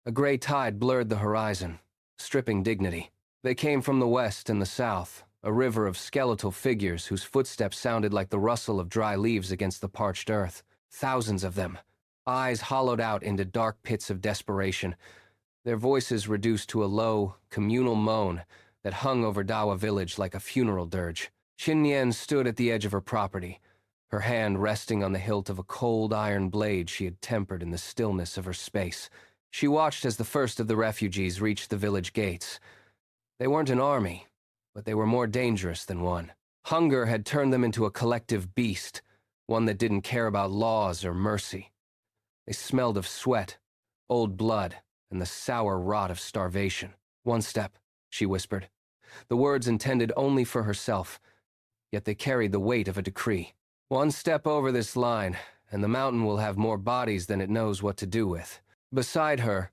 A gray tide blurred the horizon, stripping dignity. They came from the west and the south, a river of skeletal figures whose footsteps sounded like the rustle of dry leaves against the parched earth. Thousands of them, eyes hollowed out into dark pits of desperation, their voices reduced to a low, communal moan that hung over Dawa village like a funeral dirge. Qin Yan stood at the edge of her property, her hand resting on the hilt of a cold iron blade she had tempered in the stillness of her space. She watched as the first of the refugees reached the village gates. They weren't an army, but they were more dangerous than one. Hunger had turned them into a collective beast, one that didn't care about laws or mercy. They smelled of sweat, old blood, and the sour rot of starvation. "One step," she whispered, the words intended only for herself, yet they carried the weight of a decree. "One step over this line, and the mountain will have more bodies than it knows what to do with." Beside her,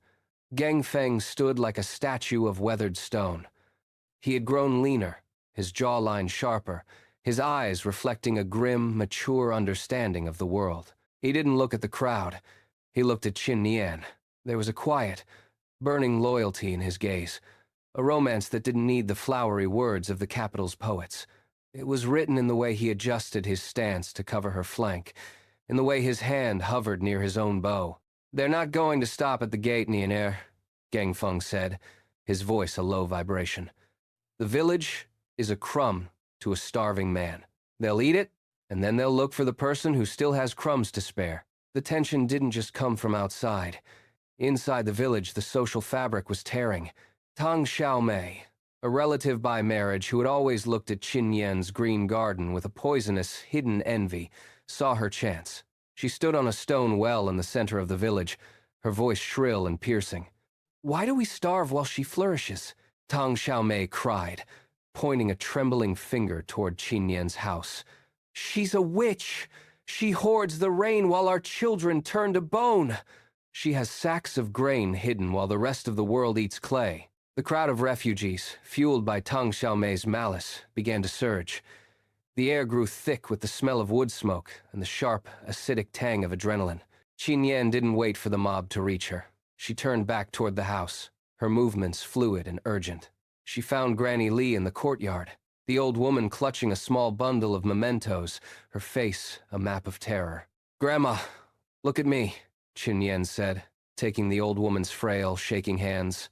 Geng Feng stood like a statue of weathered stone. He had grown leaner, his jawline sharper, his eyes reflecting a grim, mature understanding of the world. He didn't look at the crowd. He looked at Qin Yan. There was a quiet, burning loyalty in his gaze, a romance that didn't need the flowery words of the capital's poets. It was written in the way he adjusted his stance to cover her flank, in the way his hand hovered near his own bow. "They're not going to stop at the gate, Nianer," Geng Feng said, his voice a low vibration. "The village is a crumb to a starving man. They'll eat it, and then they'll look for the person who still has crumbs to spare." The tension didn't just come from outside. Inside the village, the social fabric was tearing. Tang Xiaomei, a relative by marriage who had always looked at Qin Yan's green garden with a poisonous, hidden envy, saw her chance. She stood on a stone well in the center of the village, her voice shrill and piercing. "Why do we starve while she flourishes?" Tang Xiaomei cried, pointing a trembling finger toward Qin Yan's house. "She's a witch! She hoards the rain while our children turn to bone! She has sacks of grain hidden while the rest of the world eats clay." The crowd of refugees, fueled by Tang Xiaomei's malice, began to surge. The air grew thick with the smell of wood smoke and the sharp, acidic tang of adrenaline. Qin Yan didn't wait for the mob to reach her. She turned back toward the house, her movements fluid and urgent. She found Granny Li in the courtyard, the old woman clutching a small bundle of mementos, her face a map of terror. "Grandma, look at me," Qin Yan said, taking the old woman's frail, shaking hands.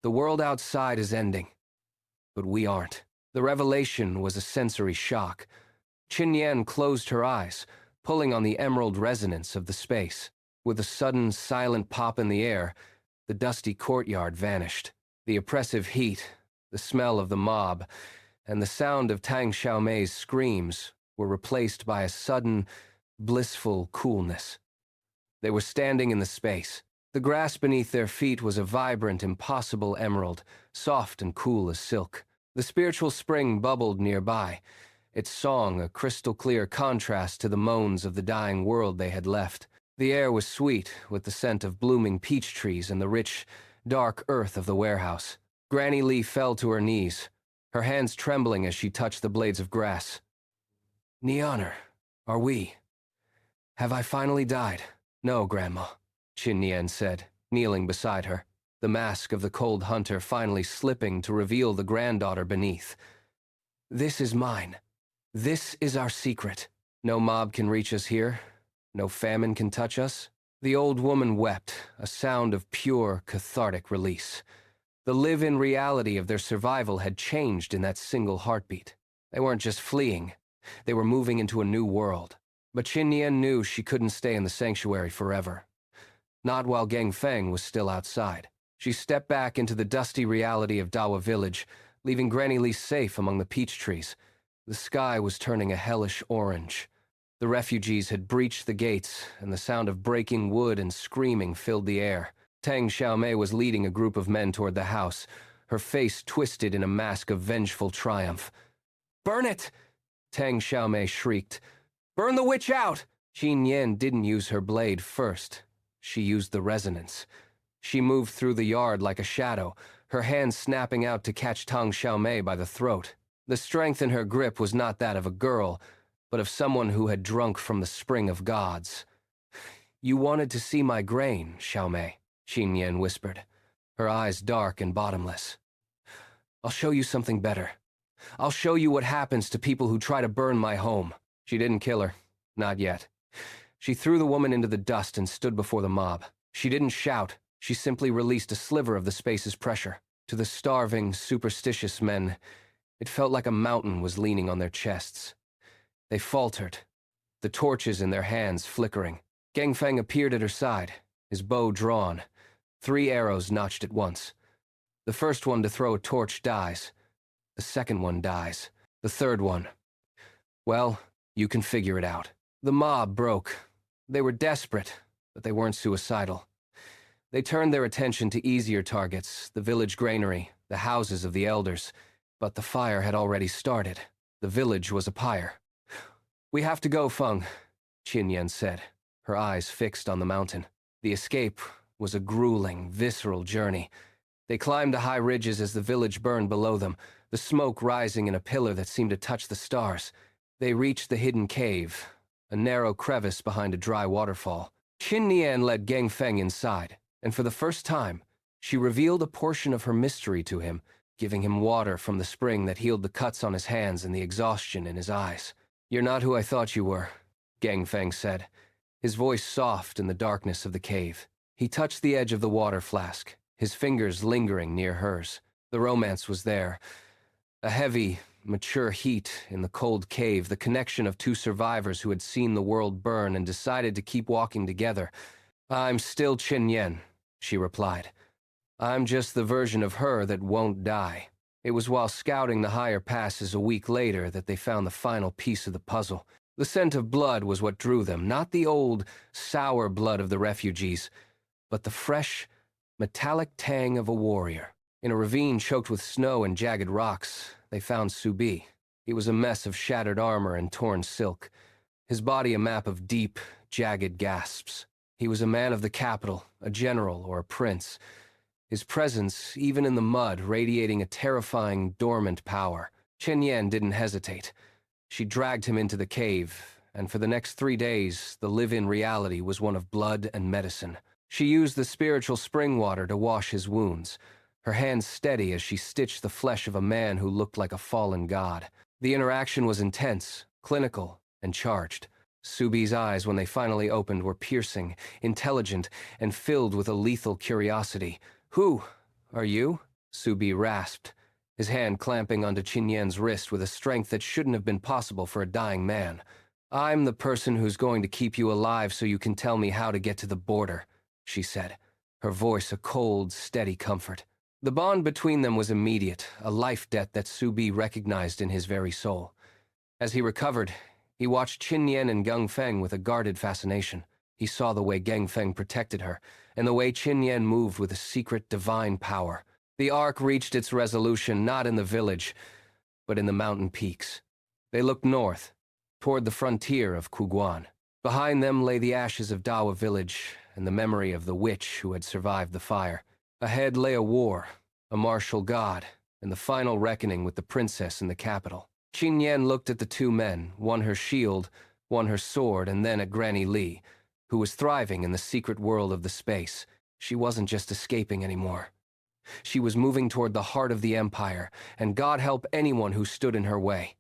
"The world outside is ending, but we aren't." The revelation was a sensory shock. Qin Yan closed her eyes, pulling on the emerald resonance of the space. With a sudden, silent pop in the air, the dusty courtyard vanished. The oppressive heat, the smell of the mob, and the sound of Tang Xiaomei's screams were replaced by a sudden, blissful coolness. They were standing in the space. The grass beneath their feet was a vibrant, impossible emerald, soft and cool as silk. The spiritual spring bubbled nearby, its song a crystal-clear contrast to the moans of the dying world they had left. The air was sweet, with the scent of blooming peach trees and the rich, dark earth of the warehouse. Granny Li fell to her knees, her hands trembling as she touched the blades of grass. "Nianer, are we? Have I finally died?" "No, Grandma," Qin Yan said, kneeling beside her, the mask of the cold hunter finally slipping to reveal the granddaughter beneath. "This is mine. This is our secret. No mob can reach us here. No famine can touch us." The old woman wept, a sound of pure, cathartic release. The live-in reality of their survival had changed in that single heartbeat. They weren't just fleeing. They were moving into a new world. But Qin Yan knew she couldn't stay in the sanctuary forever. Not while Geng Feng was still outside. She stepped back into the dusty reality of Dawa village, leaving Granny Li safe among the peach trees. The sky was turning a hellish orange. The refugees had breached the gates, and the sound of breaking wood and screaming filled the air. Tang Xiaomei was leading a group of men toward the house, her face twisted in a mask of vengeful triumph. "Burn it!" Tang Xiaomei shrieked. "Burn the witch out!" Qin Yan didn't use her blade first. She used the resonance. She moved through the yard like a shadow, her hand snapping out to catch Tang Xiaomei by the throat. The strength in her grip was not that of a girl, but of someone who had drunk from the spring of gods. "You wanted to see my grain, Xiaomei," Qin Yan whispered, her eyes dark and bottomless. I'll show you something better. I'll show you what happens to people who try to burn my home. She didn't kill her. Not yet. She threw the woman into the dust and stood before the mob. She didn't shout. She simply released a sliver of the space's pressure. To the starving, superstitious men, it felt like a mountain was leaning on their chests. They faltered, the torches in their hands flickering. Gangfeng appeared at her side, his bow drawn, 3 arrows notched at once. The first one to throw a torch dies. The second one dies. The third one. Well, you can figure it out. The mob broke. They were desperate, but they weren't suicidal. They turned their attention to easier targets, the village granary, the houses of the elders. But the fire had already started. The village was a pyre. We have to go, Feng, Qin Yan said, her eyes fixed on the mountain. The escape was a grueling, visceral journey. They climbed the high ridges as the village burned below them, the smoke rising in a pillar that seemed to touch the stars. They reached the hidden cave, a narrow crevice behind a dry waterfall. Qin Yan led Gangfeng inside, and for the first time, she revealed a portion of her mystery to him, giving him water from the spring that healed the cuts on his hands and the exhaustion in his eyes. You're not who I thought you were, Gangfeng said, his voice soft in the darkness of the cave. He touched the edge of the water flask, his fingers lingering near hers. The romance was there. A heavy, mature heat in the cold cave, the connection of 2 survivors who had seen the world burn and decided to keep walking together. I'm still Qin Yan, she replied. I'm just the version of her that won't die. It was while scouting the higher passes a week later that they found the final piece of the puzzle. The scent of blood was what drew them, not the old, sour blood of the refugees, but the fresh, metallic tang of a warrior. In a ravine choked with snow and jagged rocks, they found Subi. He was a mess of shattered armor and torn silk, his body a map of deep, jagged gasps. He was a man of the capital, a general or a prince, his presence, even in the mud, radiating a terrifying, dormant power. Qin Yan didn't hesitate. She dragged him into the cave, and for the next 3 days, the live-in reality was one of blood and medicine. She used the spiritual spring water to wash his wounds, her hands steady as she stitched the flesh of a man who looked like a fallen god. The interaction was intense, clinical, and charged. Subi's eyes, when they finally opened, were piercing, intelligent, and filled with a lethal curiosity. Who are you? Subi rasped, his hand clamping onto Qin Yan's wrist with a strength that shouldn't have been possible for a dying man. I'm the person who's going to keep you alive so you can tell me how to get to the border, she said, her voice a cold, steady comfort. The bond between them was immediate, a life debt that Subi recognized in his very soul. As he recovered, he watched Qin Yan and Gangfeng with a guarded fascination. He saw the way Gangfeng protected her, and the way Qin Yan moved with a secret divine power. The arc reached its resolution not in the village, but in the mountain peaks. They looked north, toward the frontier of Kuguan. Behind them lay the ashes of Dawa village and the memory of the witch who had survived the fire. Ahead lay a war, a martial god, and the final reckoning with the princess in the capital. Qin Yan looked at the 2 men, one her shield, one her sword, and then at Granny Li, who was thriving in the secret world of the space. She wasn't just escaping anymore. She was moving toward the heart of the Empire, and God help anyone who stood in her way.